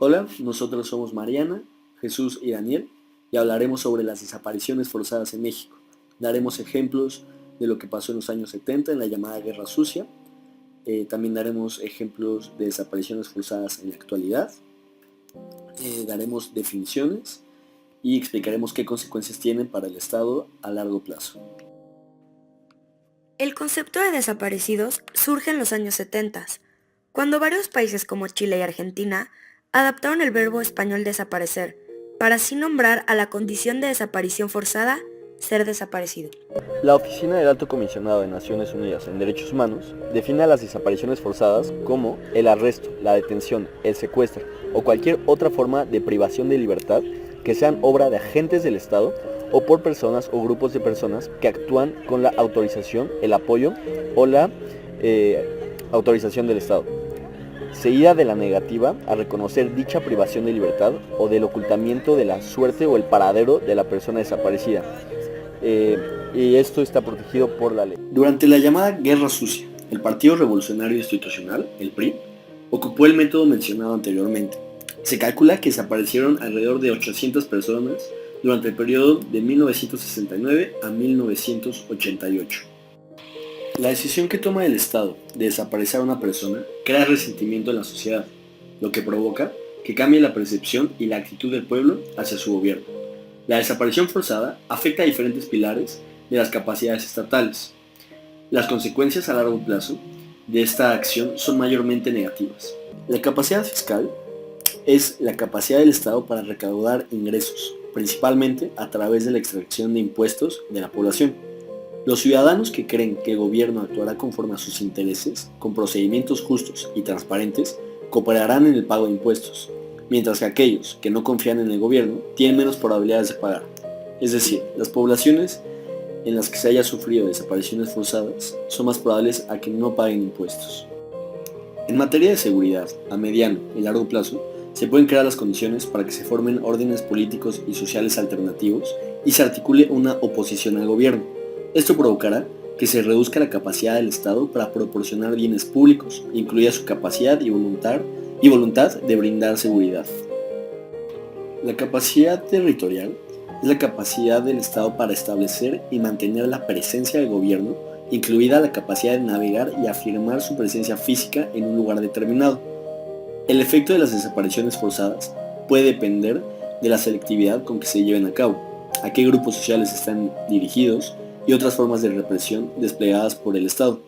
Hola, nosotros somos Mariana, Jesús y Daniel y hablaremos sobre las desapariciones forzadas en México. Daremos ejemplos de lo que pasó en los años 70 en la llamada Guerra Sucia. También daremos ejemplos de desapariciones forzadas en la actualidad. Daremos definiciones y explicaremos qué consecuencias tienen para el Estado a largo plazo. El concepto de desaparecidos surge en los años 70, cuando varios países como Chile y Argentina adaptaron el verbo español desaparecer, para así nombrar a la condición de desaparición forzada ser desaparecido. La Oficina del Alto Comisionado de Naciones Unidas en Derechos Humanos define a las desapariciones forzadas como el arresto, la detención, el secuestro o cualquier otra forma de privación de libertad que sean obra de agentes del Estado o por personas o grupos de personas que actúan con la autorización, el apoyo o la autorización del Estado, seguida de la negativa a reconocer dicha privación de libertad o del ocultamiento de la suerte o el paradero de la persona desaparecida. Y esto está protegido por la ley. Durante la llamada Guerra Sucia, el Partido Revolucionario Institucional, el PRI, ocupó el método mencionado anteriormente. Se calcula que desaparecieron alrededor de 800 personas durante el periodo de 1969 a 1988. La decisión que toma el Estado de desaparecer a una persona crea resentimiento en la sociedad, lo que provoca que cambie la percepción y la actitud del pueblo hacia su gobierno. La desaparición forzada afecta a diferentes pilares de las capacidades estatales. Las consecuencias a largo plazo de esta acción son mayormente negativas. La capacidad fiscal es la capacidad del Estado para recaudar ingresos, principalmente a través de la extracción de impuestos de la población. Los ciudadanos que creen que el gobierno actuará conforme a sus intereses, con procedimientos justos y transparentes, cooperarán en el pago de impuestos, mientras que aquellos que no confían en el gobierno tienen menos probabilidades de pagar. Es decir, las poblaciones en las que se haya sufrido desapariciones forzadas son más probables a que no paguen impuestos. En materia de seguridad, a mediano y largo plazo, se pueden crear las condiciones para que se formen órdenes políticos y sociales alternativos y se articule una oposición al gobierno. Esto provocará que se reduzca la capacidad del Estado para proporcionar bienes públicos, incluida su capacidad y voluntad de brindar seguridad. La capacidad territorial es la capacidad del Estado para establecer y mantener la presencia del gobierno, incluida la capacidad de navegar y afirmar su presencia física en un lugar determinado. El efecto de las desapariciones forzadas puede depender de la selectividad con que se lleven a cabo, a qué grupos sociales están dirigidos y otras formas de represión desplegadas por el Estado.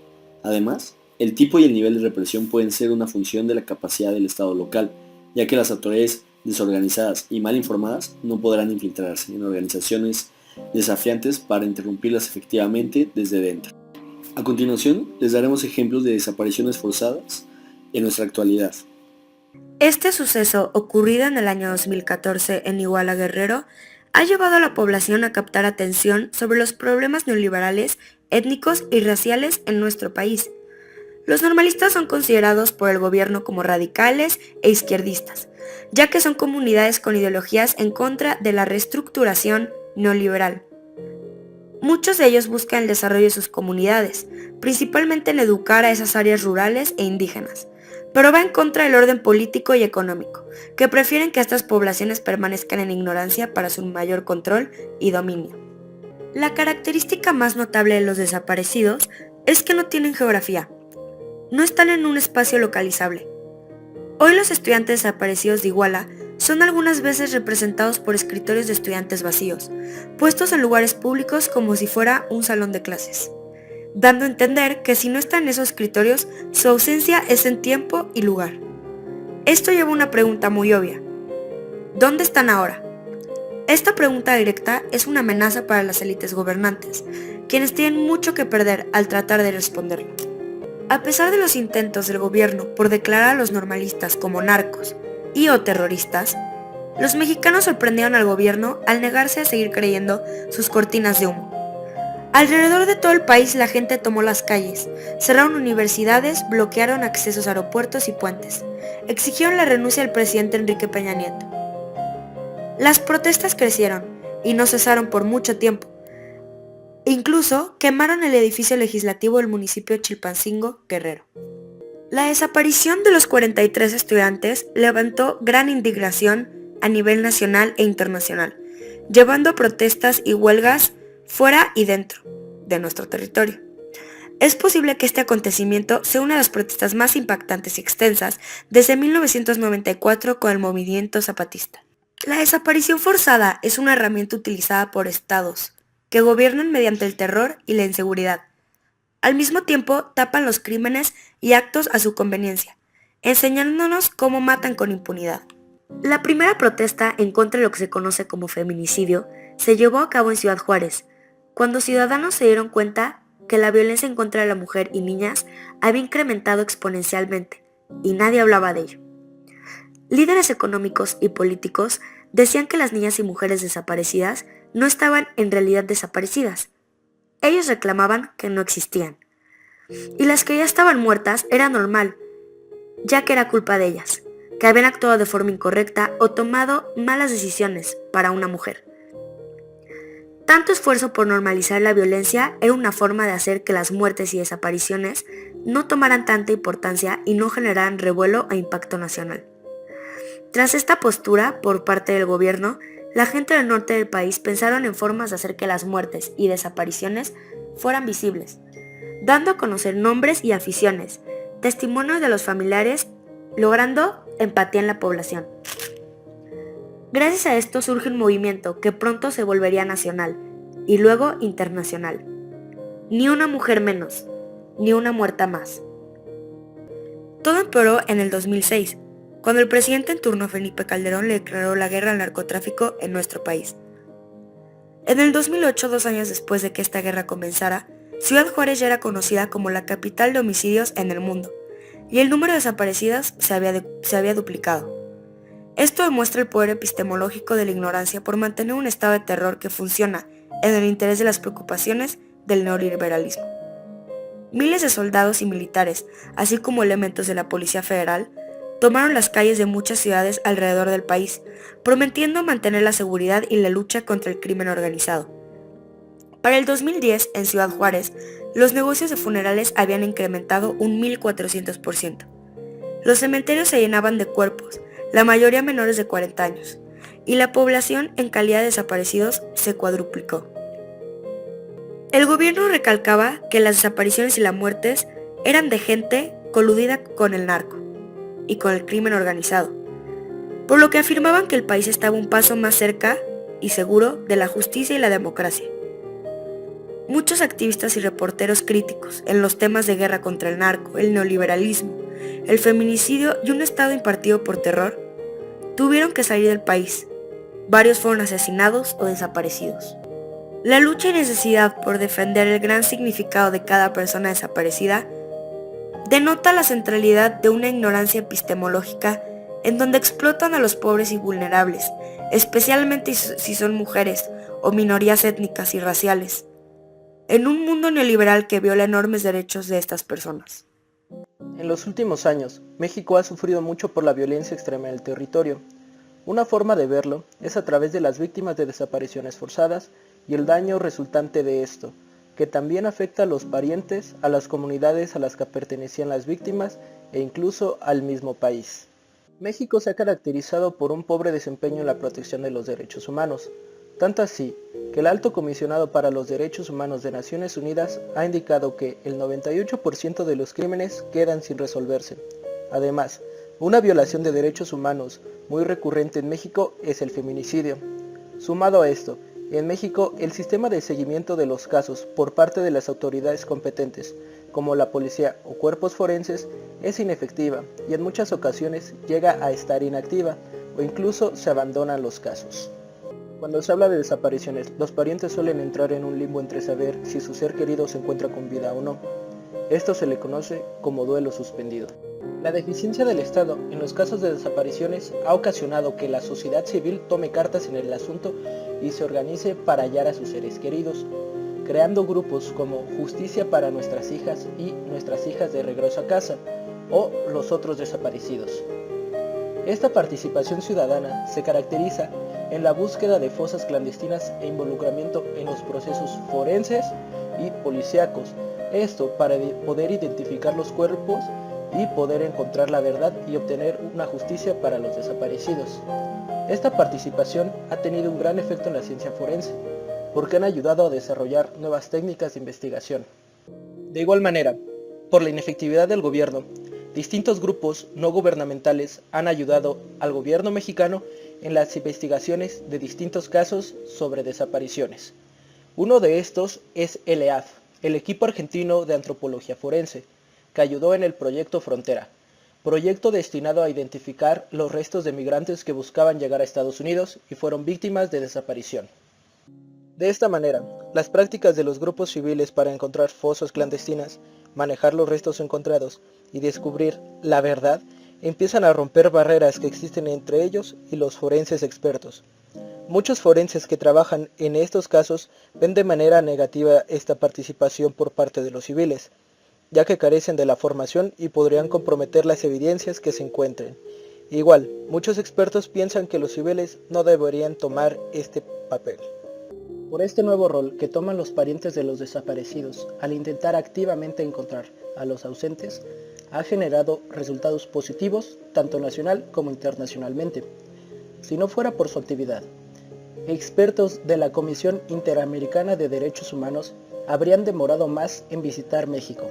Además, el tipo y el nivel de represión pueden ser una función de la capacidad del Estado local, ya que las autoridades desorganizadas y mal informadas no podrán infiltrarse en organizaciones desafiantes para interrumpirlas efectivamente desde dentro. A continuación, les daremos ejemplos de desapariciones forzadas en nuestra actualidad. Este suceso, ocurrido en el año 2014 en Iguala Guerrero, ha llevado a la población a captar atención sobre los problemas neoliberales, étnicos y raciales en nuestro país. Los normalistas son considerados por el gobierno como radicales e izquierdistas, ya que son comunidades con ideologías en contra de la reestructuración neoliberal. Muchos de ellos buscan el desarrollo de sus comunidades, principalmente en educar a esas áreas rurales e indígenas, pero va en contra del orden político y económico, que prefieren que estas poblaciones permanezcan en ignorancia para su mayor control y dominio. La característica más notable de los desaparecidos es que no tienen geografía, no están en un espacio localizable. Hoy los estudiantes desaparecidos de Iguala son algunas veces representados por escritorios de estudiantes vacíos, puestos en lugares públicos como si fuera un salón de clases, dando a entender que si no están en esos escritorios, su ausencia es en tiempo y lugar. Esto lleva a una pregunta muy obvia. ¿Dónde están ahora? Esta pregunta directa es una amenaza para las élites gobernantes, quienes tienen mucho que perder al tratar de responderlo. A pesar de los intentos del gobierno por declarar a los normalistas como narcos y o terroristas, los mexicanos sorprendieron al gobierno al negarse a seguir creyendo sus cortinas de humo. Alrededor de todo el país la gente tomó las calles, cerraron universidades, bloquearon accesos a aeropuertos y puentes, exigieron la renuncia del presidente Enrique Peña Nieto. Las protestas crecieron y no cesaron por mucho tiempo. Incluso quemaron el edificio legislativo del municipio de Chilpancingo, Guerrero. La desaparición de los 43 estudiantes levantó gran indignación a nivel nacional e internacional, llevando a protestas y huelgas fuera y dentro de nuestro territorio. Es posible que este acontecimiento sea una de las protestas más impactantes y extensas desde 1994 con el movimiento zapatista. La desaparición forzada es una herramienta utilizada por estados que gobiernan mediante el terror y la inseguridad. Al mismo tiempo, tapan los crímenes y actos a su conveniencia, enseñándonos cómo matan con impunidad. La primera protesta en contra de lo que se conoce como feminicidio se llevó a cabo en Ciudad Juárez, cuando ciudadanos se dieron cuenta que la violencia en contra de la mujer y niñas había incrementado exponencialmente, y nadie hablaba de ello. Líderes económicos y políticos decían que las niñas y mujeres desaparecidas no estaban en realidad desaparecidas. Ellos reclamaban que no existían. Y las que ya estaban muertas era normal, ya que era culpa de ellas, que habían actuado de forma incorrecta o tomado malas decisiones para una mujer. Tanto esfuerzo por normalizar la violencia era una forma de hacer que las muertes y desapariciones no tomaran tanta importancia y no generaran revuelo e impacto nacional. Tras esta postura por parte del gobierno, la gente del norte del país pensaron en formas de hacer que las muertes y desapariciones fueran visibles, dando a conocer nombres y aficiones, testimonios de los familiares, logrando empatía en la población. Gracias a esto surge un movimiento que pronto se volvería nacional y luego internacional. Ni una mujer menos, ni una muerta más. Todo empeoró en el 2006, cuando el presidente en turno Felipe Calderón le declaró la guerra al narcotráfico en nuestro país. En el 2008, 2 años después de que esta guerra comenzara, Ciudad Juárez ya era conocida como la capital de homicidios en el mundo, y el número de desaparecidas se había duplicado. Esto demuestra el poder epistemológico de la ignorancia por mantener un estado de terror que funciona en el interés de las preocupaciones del neoliberalismo. Miles de soldados y militares, así como elementos de la Policía Federal, tomaron las calles de muchas ciudades alrededor del país, prometiendo mantener la seguridad y la lucha contra el crimen organizado. Para el 2010, en Ciudad Juárez, los negocios de funerales habían incrementado un 1400%. Los cementerios se llenaban de cuerpos, la mayoría menores de 40 años, y la población en calidad de desaparecidos se cuadruplicó. El gobierno recalcaba que las desapariciones y las muertes eran de gente coludida con el narco y con el crimen organizado, por lo que afirmaban que el país estaba un paso más cerca y seguro de la justicia y la democracia. Muchos activistas y reporteros críticos en los temas de guerra contra el narco, el neoliberalismo, el feminicidio y un estado impartido por terror, tuvieron que salir del país. Varios fueron asesinados o desaparecidos. La lucha y necesidad por defender el gran significado de cada persona desaparecida denota la centralidad de una ignorancia epistemológica en donde explotan a los pobres y vulnerables, especialmente si son mujeres o minorías étnicas y raciales, en un mundo neoliberal que viola enormes derechos de estas personas. En los últimos años, México ha sufrido mucho por la violencia extrema en el territorio. Una forma de verlo es a través de las víctimas de desapariciones forzadas y el daño resultante de esto, que también afecta a los parientes, a las comunidades a las que pertenecían las víctimas e incluso al mismo país. México se ha caracterizado por un pobre desempeño en la protección de los derechos humanos, tanto así que el Alto Comisionado para los Derechos Humanos de Naciones Unidas ha indicado que el 98% de los crímenes quedan sin resolverse. Además, una violación de derechos humanos muy recurrente en México es el feminicidio. Sumado a esto, en México el sistema de seguimiento de los casos por parte de las autoridades competentes, como la policía o cuerpos forenses, es inefectiva y en muchas ocasiones llega a estar inactiva o incluso se abandonan los casos. Cuando se habla de desapariciones, los parientes suelen entrar en un limbo entre saber si su ser querido se encuentra con vida o no. Esto se le conoce como duelo suspendido. La deficiencia del Estado en los casos de desapariciones ha ocasionado que la sociedad civil tome cartas en el asunto y se organice para hallar a sus seres queridos, creando grupos como Justicia para Nuestras Hijas y Nuestras Hijas de Regreso a Casa, o Los Otros Desaparecidos. Esta participación ciudadana se caracteriza en la búsqueda de fosas clandestinas e involucramiento en los procesos forenses y policíacos, esto para poder identificar los cuerpos y poder encontrar la verdad y obtener una justicia para los desaparecidos. Esta participación ha tenido un gran efecto en la ciencia forense, porque han ayudado a desarrollar nuevas técnicas de investigación. De igual manera, por la inefectividad del gobierno, distintos grupos no gubernamentales han ayudado al gobierno mexicano en las investigaciones de distintos casos sobre desapariciones. Uno de estos es el EAF, el equipo argentino de antropología forense, que ayudó en el proyecto Frontera, proyecto destinado a identificar los restos de migrantes que buscaban llegar a Estados Unidos y fueron víctimas de desaparición. De esta manera, las prácticas de los grupos civiles para encontrar fosas clandestinas, manejar los restos encontrados y descubrir la verdad empiezan a romper barreras que existen entre ellos y los forenses expertos. Muchos forenses que trabajan en estos casos ven de manera negativa esta participación por parte de los civiles, ya que carecen de la formación y podrían comprometer las evidencias que se encuentren. Igual, muchos expertos piensan que los civiles no deberían tomar este papel. Por este nuevo rol que toman los parientes de los desaparecidos al intentar activamente encontrar a los ausentes, ha generado resultados positivos tanto nacional como internacionalmente. Si no fuera por su actividad, expertos de la Comisión Interamericana de Derechos Humanos habrían demorado más en visitar México,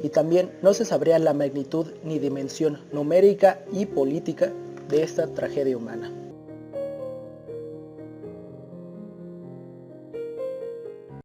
y también no se sabría la magnitud ni dimensión numérica y política de esta tragedia humana.